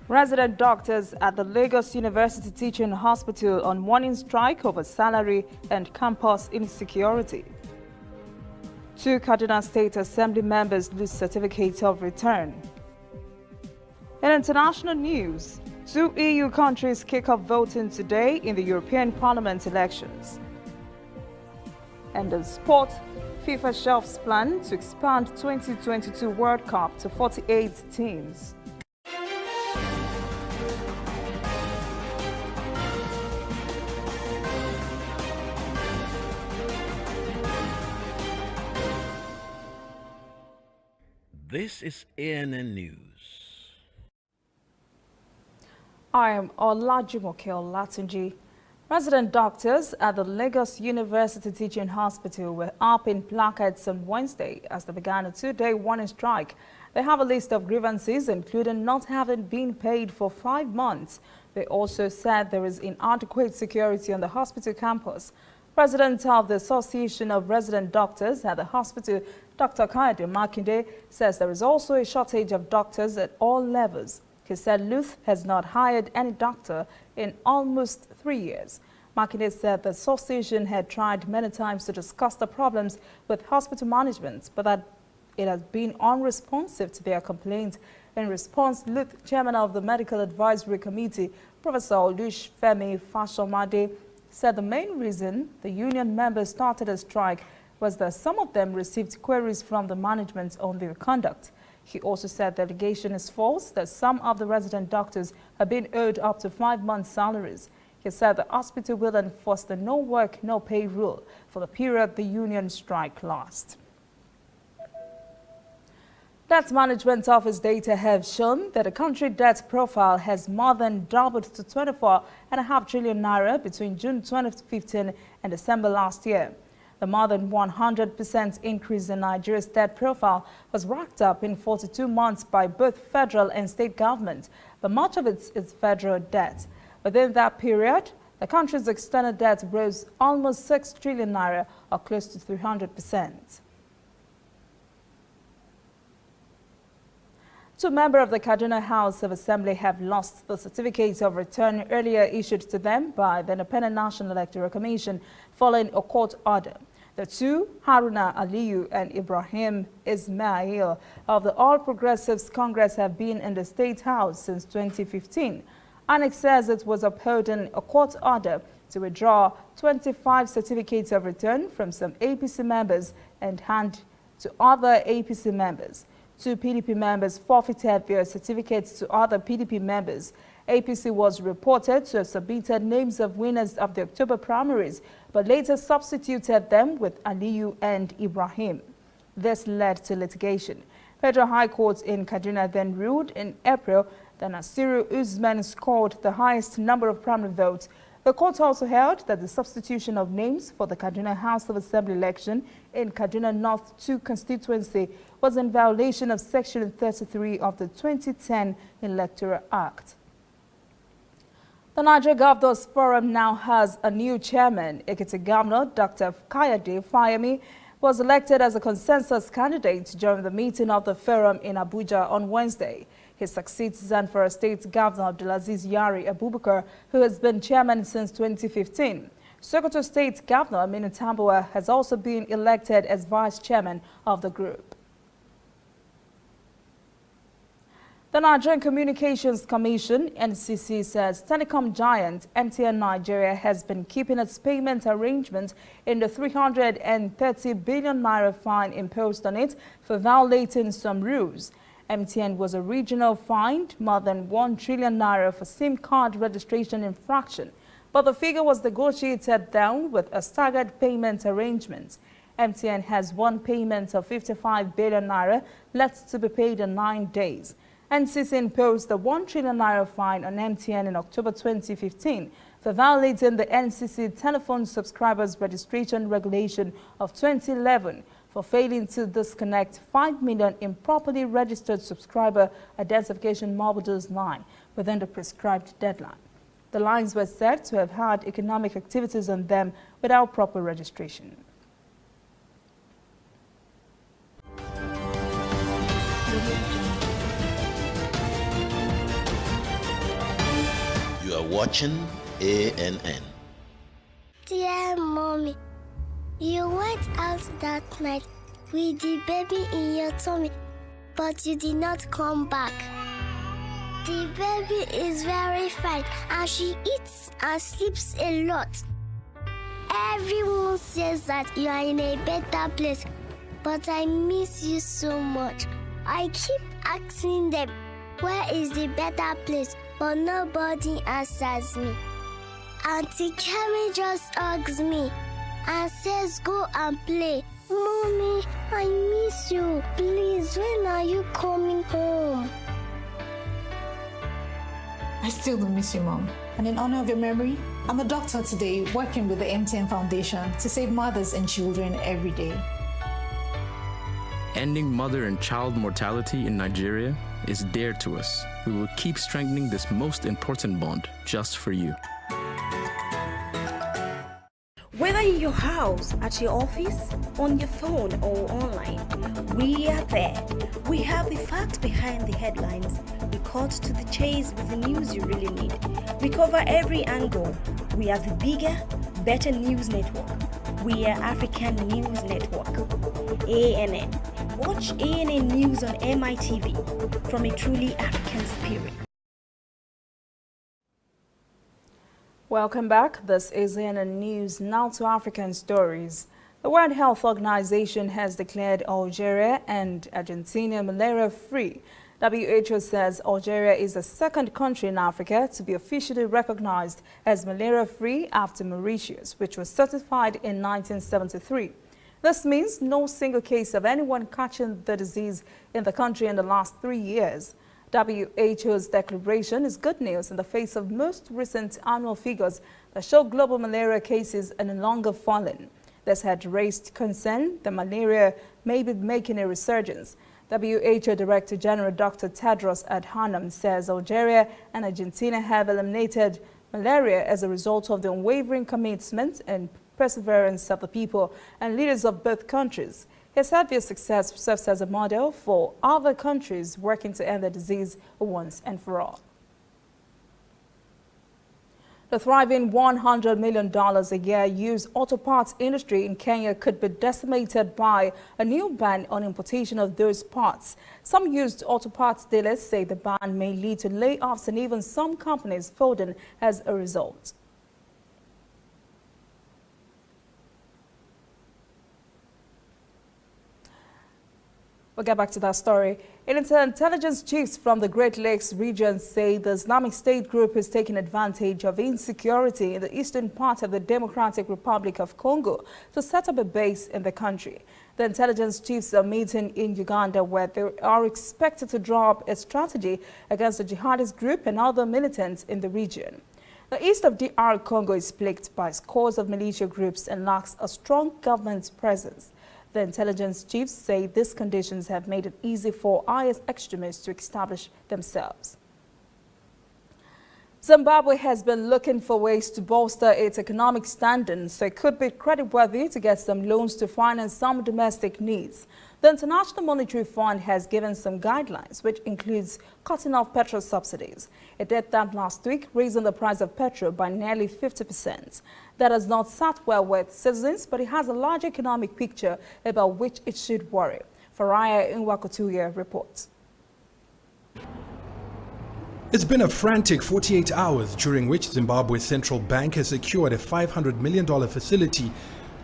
Resident doctors at the Lagos University Teaching Hospital on morning strike over salary and campus insecurity. 2 Kaduna State Assembly members lose certificates of return. In international news, 2 EU countries kick off voting today in the European Parliament elections. And in sport, FIFA shelves plan to expand 2022 World Cup to 48 teams. This is ANN News. I am Olajumoke Olatunji. Resident doctors at the Lagos University Teaching Hospital were up in placards on Wednesday as they began a 2-day warning strike. They have a list of grievances, including not having been paid for 5 months. They also said there is inadequate security on the hospital campus. President of the Association of Resident Doctors at the hospital, Dr. Kayode Makinde, says there is also a shortage of doctors at all levels. He said LUTH has not hired any doctor in almost 3 years. Makinde said the association had tried many times to discuss the problems with hospital management, but that it has been unresponsive to their complaints. In response, LUTH chairman of the Medical Advisory Committee, Professor Olufemi Fashomade, said the main reason the union members started a strike was that some of them received queries from the management on their conduct. He also said the allegation is false, that some of the resident doctors have been owed up to 5 months' salaries. He said the hospital will enforce the no work, no pay rule for the period the union strike lasts. Debt Management Office data have shown that the country debt profile has more than doubled to 24.5 trillion naira between June 2015 and December last year. The more than 100% increase in Nigeria's debt profile was racked up in 42 months by both federal and state governments, but much of it is federal debt. Within that period, the country's external debt rose almost 6 trillion naira, or close to 300%. 2 members of the Kaduna House of Assembly have lost the certificates of return earlier issued to them by the Independent National Electoral Commission following a court order. The 2, Haruna Aliyu and Ibrahim Ismail of the All Progressives Congress, have been in the State House since 2015. ANEC says it was upholding a court order to withdraw 25 certificates of return from some APC members and hand to other APC members. 2 PDP members forfeited their certificates to other PDP members. APC was reported to have submitted names of winners of the October primaries, but later substituted them with Aliyu and Ibrahim. This led to litigation. Federal High Court in Kaduna then ruled in April that Nasiru Usman scored the highest number of primary votes. The court also held that the substitution of names for the Kaduna House of Assembly election in Kaduna North 2 constituency was in violation of Section 33 of the 2010 Electoral Act. The Nigeria Governors Forum now has a new chairman. Ekiti Governor Dr. Kayode Fayemi was elected as a consensus candidate during the meeting of the forum in Abuja on Wednesday. He succeeds Zamfara State Governor Abdulaziz Yari Abubakar, who has been chairman since 2015. Sokoto State Governor Aminu Tambuwa has also been elected as vice chairman of the group. The Nigerian Communications Commission, NCC, says telecom giant MTN Nigeria has been keeping its payment arrangement in the 330 billion naira fine imposed on it for violating some rules. MTN was originally fined more than 1 trillion naira for SIM card registration infraction, but the figure was negotiated down with a staggered payment arrangement. MTN has one payment of 55 billion naira left to be paid in 9 days. NCC imposed the 1 trillion naira fine on MTN in October 2015 for violating the NCC Telephone Subscribers Registration Regulation of 2011 for failing to disconnect 5 million improperly registered subscriber identification mobiles line within the prescribed deadline. The lines were said to have had economic activities on them without proper registration. watching ANN. Dear Mommy, you went out that night with the baby in your tummy, but you did not come back. The baby is very fine and she eats and sleeps a lot. Everyone says that you are in a better place, but I miss you so much. I keep asking them, where is the better place? But nobody answers me. Auntie Carrie just hugs me and says, go and play. Mommy, I miss you. Please, when are you coming home? I still do miss you, Mom. And in honor of your memory, I'm a doctor today working with the MTN Foundation to save mothers and children every day. Ending mother and child mortality in Nigeria is dear to us. We will keep strengthening this most important bond just for you. Whether in your house, at your office, on your phone or online, we are there. We have the facts behind the headlines. We cut to the chase with the news you really need. We cover every angle. We are the bigger, better news network. We are African News Network. ANN. Watch ANN News on MITV from a truly African spirit. Welcome back. This is ANN News. Now to African stories. The World Health Organization has declared Algeria and Argentina malaria-free. WHO says Algeria is the second country in Africa to be officially recognized as malaria-free after Mauritius, which was certified in 1973. This means no single case of anyone catching the disease in the country in the last 3 years. WHO's declaration is good news in the face of most recent annual figures that show global malaria cases are no longer falling. This had raised concern that malaria may be making a resurgence. WHO Director General Dr. Tedros Adhanom says Algeria and Argentina have eliminated malaria as a result of the unwavering commitment and perseverance of the people and leaders of both countries. He said their success serves as a model for other countries working to end the disease once and for all. The thriving $100 million a year used auto parts industry in Kenya could be decimated by a new ban on importation of those parts. Some used auto parts dealers say the ban may lead to layoffs and even some companies folding as a result. We'll get back to that story. Intelligence chiefs from the Great Lakes region say the Islamic State group is taking advantage of insecurity in the eastern part of the Democratic Republic of Congo to set up a base in the country. The intelligence chiefs are meeting in Uganda, where they are expected to draw up a strategy against the jihadist group and other militants in the region. The east of DR Congo is plagued by scores of militia groups and lacks a strong government presence. The intelligence chiefs say these conditions have made it easy for IS extremists to establish themselves. Zimbabwe has been looking for ways to bolster its economic standing so it could be creditworthy to get some loans to finance some domestic needs. The International Monetary Fund has given some guidelines, which includes cutting off petrol subsidies. It did that last week, raising the price of petrol by nearly 50%. That has not sat well with citizens, but it has a large economic picture about which it should worry. Faraya Nwakotuya reports. It's been a frantic 48 hours during which Zimbabwe's central bank has secured a $500 million facility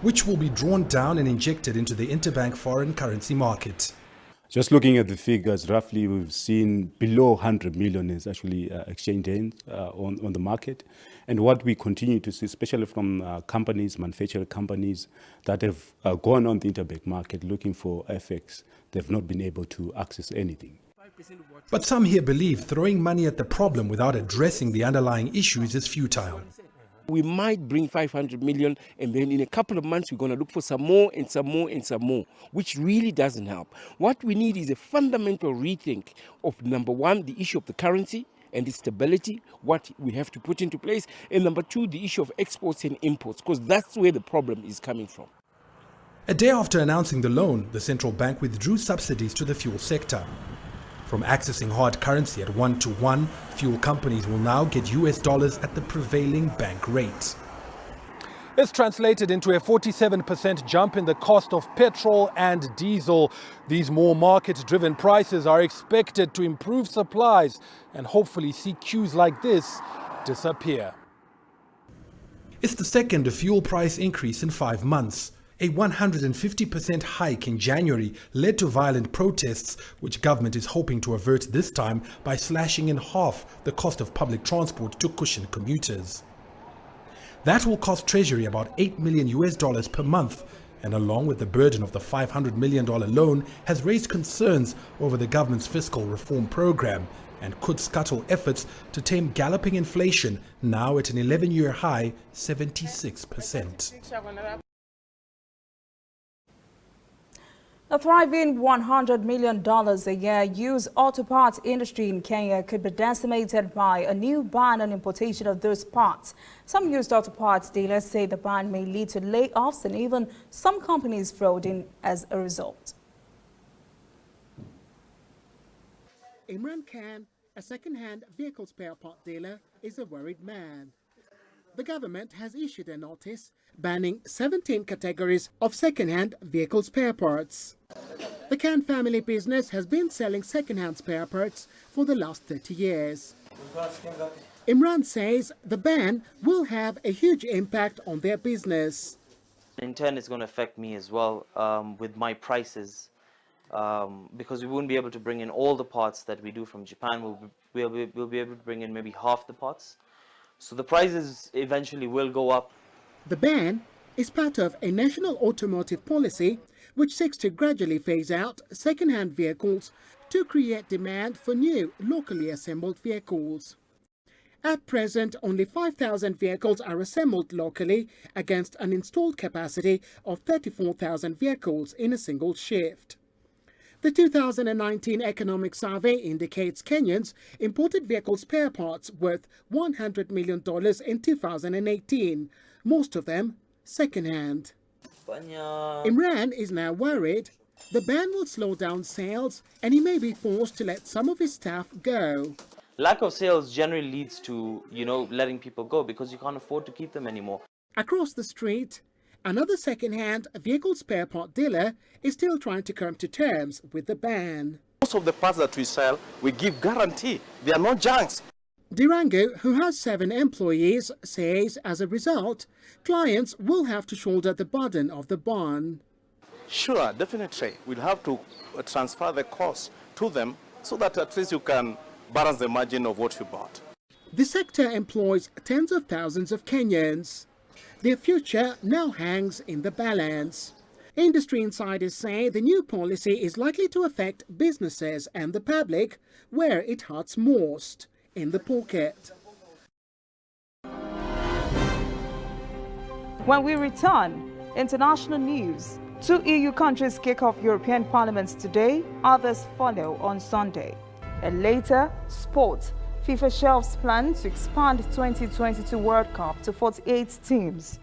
which will be drawn down and injected into the interbank foreign currency market. Just looking at the figures, roughly we've seen below 100 million is actually exchange hands on the market. And what we continue to see, especially from companies, manufacturing companies that have gone on the interbank market looking for FX, they've not been able to access anything. But some here believe throwing money at the problem without addressing the underlying issues is futile. We might bring 500 million and then in a couple of months we're going to look for some more and some more and some more, which really doesn't help. What we need is a fundamental rethink of, number one, the issue of the currency and its stability, what we have to put into place, and number two, the issue of exports and imports, because that's where the problem is coming from. A day after announcing the loan, the central bank withdrew subsidies to the fuel sector. From accessing hard currency at 1-to-1, fuel companies will now get US dollars at the prevailing bank rate. This translated into a 47% jump in the cost of petrol and diesel. These more market-driven prices are expected to improve supplies and hopefully see queues like this disappear. It's the second fuel price increase in 5 months. A 150% hike in January led to violent protests, which government is hoping to avert this time by slashing in half the cost of public transport to cushion commuters. That will cost Treasury about $8 million per month, and along with the burden of the $500 million loan, has raised concerns over the government's fiscal reform program and could scuttle efforts to tame galloping inflation, now at an 11-year high, 76%. The thriving $100 million a year used auto parts industry in Kenya could be decimated by a new ban on importation of those parts. Some used auto parts dealers say the ban may lead to layoffs and even some companies folding as a result. Imran Khan, a second-hand vehicle spare part dealer, is a worried man. The government has issued a notice banning 17 categories of second-hand vehicle spare parts. The Khan family business has been selling second-hand spare parts for the last 30 years. Imran says the ban will have a huge impact on their business. In turn, it's going to affect me as well with my prices because we won't be able to bring in all the parts that we do from Japan. We'll be able to bring in maybe half the parts. So the prices eventually will go up. The ban is part of a national automotive policy which seeks to gradually phase out second-hand vehicles to create demand for new, locally assembled vehicles. At present, only 5,000 vehicles are assembled locally against an installed capacity of 34,000 vehicles in a single shift. The 2019 economic survey indicates Kenyans imported vehicle spare parts worth $100 million in 2018, most of them second-hand. Imran is now worried the ban will slow down sales and he may be forced to let some of his staff go. Lack of sales generally leads to, letting people go because you can't afford to keep them anymore. Across the street, another second-hand vehicle spare part dealer is still trying to come to terms with the ban. Most of the parts that we sell, we give guarantee. They are not junks. Dirango, who has 7 employees, says as a result, clients will have to shoulder the burden of the ban. Sure, definitely. We'll have to transfer the cost to them so that at least you can balance the margin of what you bought. The sector employs tens of thousands of Kenyans. Their future now hangs in the balance. Industry insiders say the new policy is likely to affect businesses and the public where it hurts most, in the pocket. When we return, international news. 2 EU countries kick off European parliaments today, others follow on Sunday. And later, sport. FIFA shelves plan to expand 2022 World Cup to 48 teams.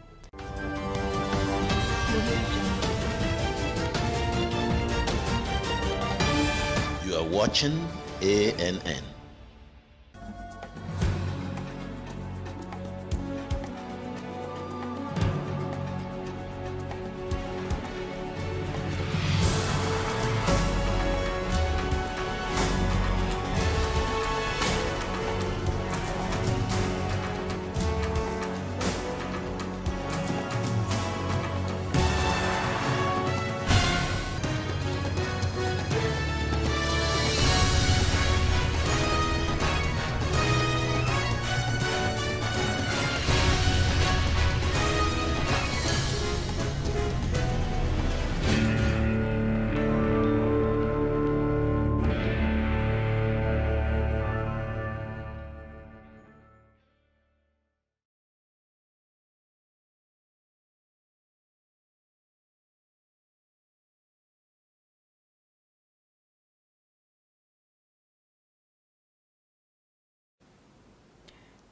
You are watching ANN.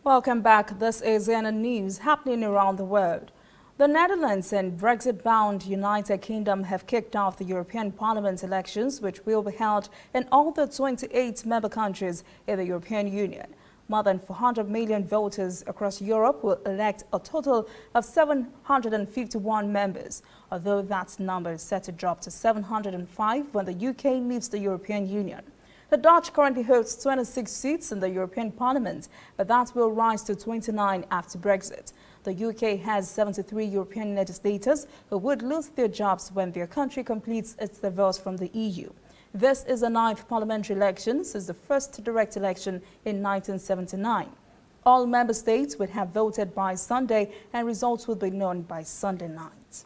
Welcome back. This is ANN News happening around the world. The Netherlands and Brexit-bound United Kingdom have kicked off the European Parliament elections, which will be held in all the 28 member countries in the European Union. More than 400 million voters across Europe will elect a total of 751 members, although that number is set to drop to 705 when the UK leaves the European Union. The Dutch currently holds 26 seats in the European Parliament, but that will rise to 29 after Brexit. The UK has 73 European legislators who would lose their jobs when their country completes its divorce from the EU. This is the 9th parliamentary election since the first direct election in 1979. All member states would have voted by Sunday, and results will be known by Sunday night.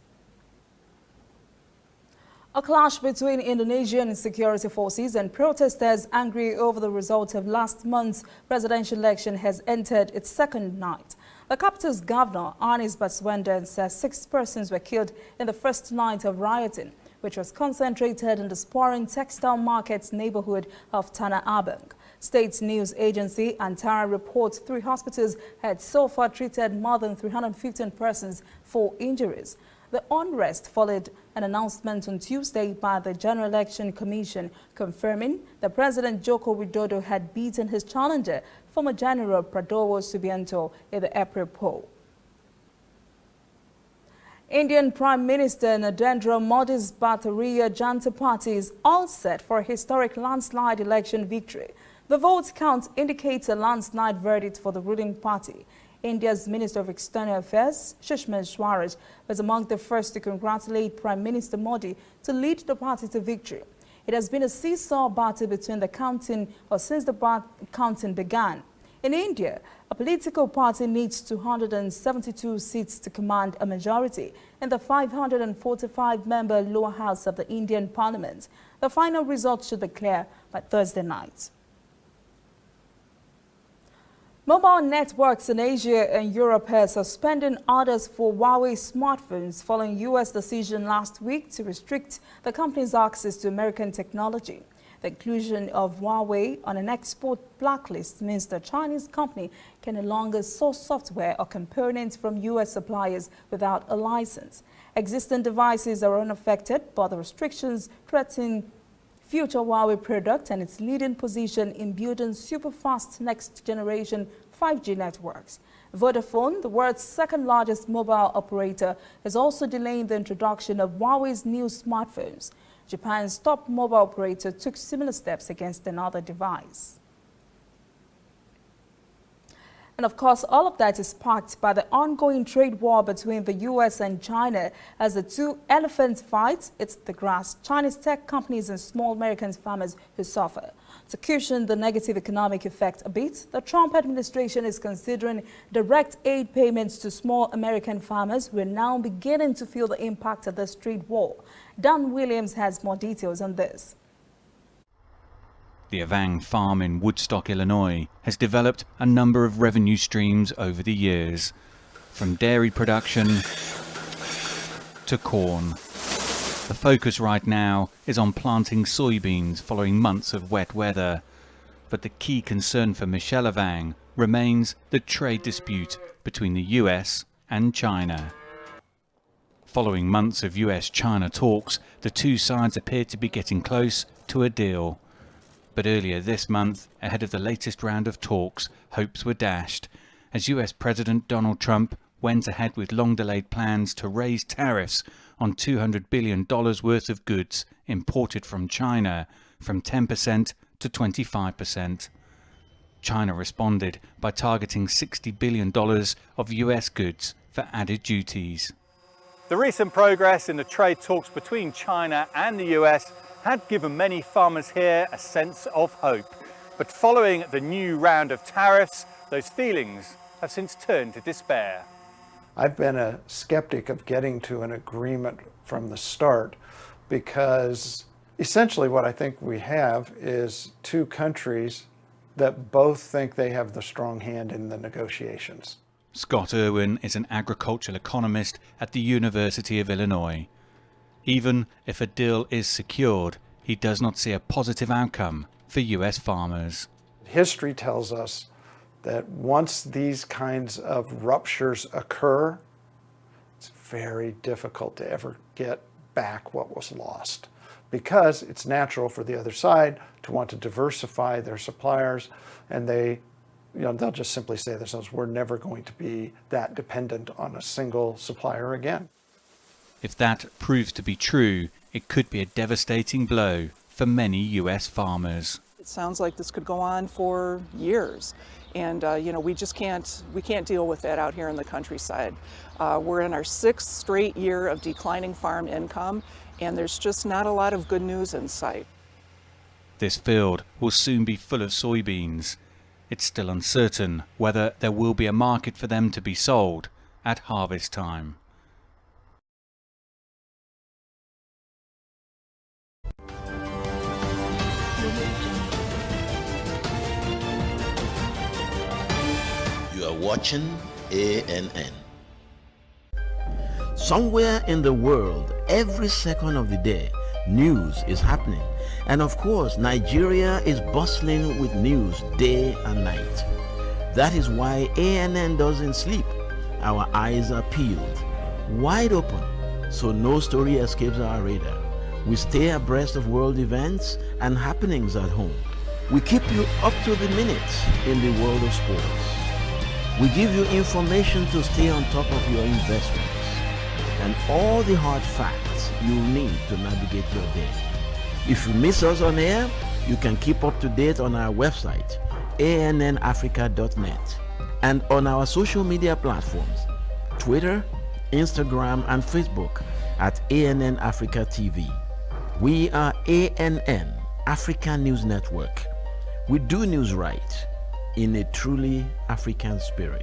A clash between Indonesian security forces and protesters angry over the result of last month's presidential election has entered its second night. The capital's governor, Anies Baswedan, says 6 persons were killed in the first night of rioting, which was concentrated in the sprawling textile markets neighborhood of Tanah Abang. State news agency Antara reports 3 hospitals had so far treated more than 315 persons for injuries. The unrest followed an announcement on Tuesday by the General Election Commission confirming that President Joko Widodo had beaten his challenger, former General Prabowo Subianto, in the April poll. Indian Prime Minister Narendra Modi's Bharatiya Janata Party is all set for a historic landslide election victory. The vote count indicates a landslide verdict for the ruling party. India's Minister of External Affairs, Sushma Swaraj, was among the first to congratulate Prime Minister Modi to lead the party to victory. It has been a seesaw battle between the counting since the counting began. In India, a political party needs 272 seats to command a majority in the 545-member lower house of the Indian Parliament. The final result should be clear by Thursday night. Mobile networks in Asia and Europe are suspending orders for Huawei smartphones following U.S. decision last week to restrict the company's access to American technology. The inclusion of Huawei on an export blacklist means the Chinese company can no longer source software or components from U.S. suppliers without a license. Existing devices are unaffected, but the restrictions threaten future Huawei product and its leading position in building super-fast next-generation 5G networks. Vodafone, the world's second-largest mobile operator, is also delaying the introduction of Huawei's new smartphones. Japan's top mobile operator took similar steps against another device. And of course, all of that is sparked by the ongoing trade war between the U.S. and China. As the two elephants fight, it's the grass, Chinese tech companies and small American farmers who suffer. To cushion the negative economic effect a bit, the Trump administration is considering direct aid payments to small American farmers who are now beginning to feel the impact of this trade war. Dan Williams has more details on this. The Avang farm in Woodstock, Illinois, has developed a number of revenue streams over the years, from dairy production to corn. The focus right now is on planting soybeans following months of wet weather. But the key concern for Michelle Avang remains the trade dispute between the US and China. Following months of US-China talks, the two sides appear to be getting close to a deal. But earlier this month, ahead of the latest round of talks, hopes were dashed as US President Donald Trump went ahead with long-delayed plans to raise tariffs on $200 billion worth of goods imported from China from 10% to 25%. China responded by targeting $60 billion of US goods for added duties. The recent progress in the trade talks between China and the US had given many farmers here a sense of hope. But following the new round of tariffs, those feelings have since turned to despair. I've been a skeptic of getting to an agreement from the start because essentially what I think we have is two countries that both think they have the strong hand in the negotiations. Scott Irwin is an agricultural economist at the University of Illinois. Even if a deal is secured, he does not see a positive outcome for US farmers. History tells us that once these kinds of ruptures occur, it's very difficult to ever get back what was lost, because it's natural for the other side to want to diversify their suppliers, and they'll just simply say to themselves, we're never going to be that dependent on a single supplier again. If that proves to be true, it could be a devastating blow for many US farmers. It sounds like this could go on for years. And we can't deal with that out here in the countryside. We're in our 6th straight year of declining farm income, and there's just not a lot of good news in sight. This field will soon be full of soybeans. It's still uncertain whether there will be a market for them to be sold at harvest time. You are watching ANN. Somewhere in the world, every second of the day, news is happening. And of course, Nigeria is bustling with news day and night. That is why ANN doesn't sleep. Our eyes are peeled, wide open, so no story escapes our radar. We stay abreast of world events and happenings at home. We keep you up to the minute in the world of sports. We give you information to stay on top of your investments and all the hard facts you'll need to navigate your day. If you miss us on air, you can keep up to date on our website, annafrica.net, and on our social media platforms, Twitter, Instagram, and Facebook at ANN Africa TV. We are ANN, African News Network. We do news right in a truly African spirit.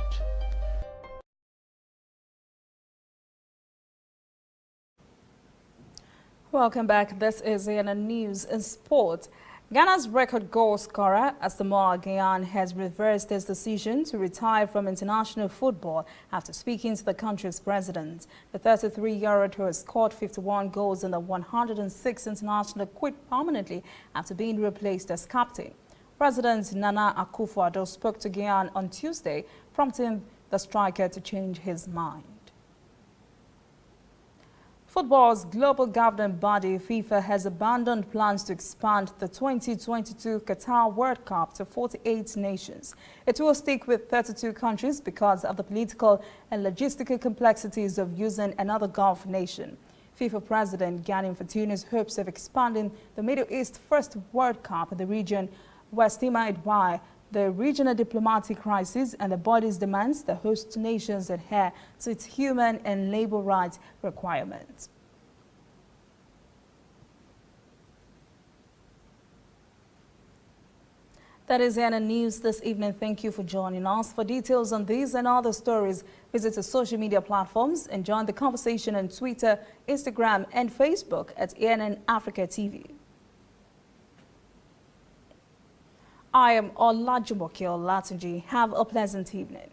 Welcome back. This is ANN News in Sport. Ghana's record goal scorer, Asamoah Gyan, has reversed his decision to retire from international football after speaking to the country's president. The 33-year-old who has scored 51 goals in the 106 international quit permanently after being replaced as captain. President Nana Akufo-Addo spoke to Gyan on Tuesday, prompting the striker to change his mind. Football's global governing body, FIFA, has abandoned plans to expand the 2022 Qatar World Cup to 48 nations. It will stick with 32 countries because of the political and logistical complexities of using another Gulf nation. FIFA President Gianni Infantino's hopes of expanding the Middle East first World Cup in the region were stymied by the regional diplomatic crisis and the body's demands the host nations adhere to its human and labor rights requirements. That is ANN News this evening. Thank you for joining us. For details on these and other stories, visit our social media platforms and join the conversation on Twitter, Instagram, and Facebook at ANN Africa TV. I am Olajumoke Olatunji. Have a pleasant evening.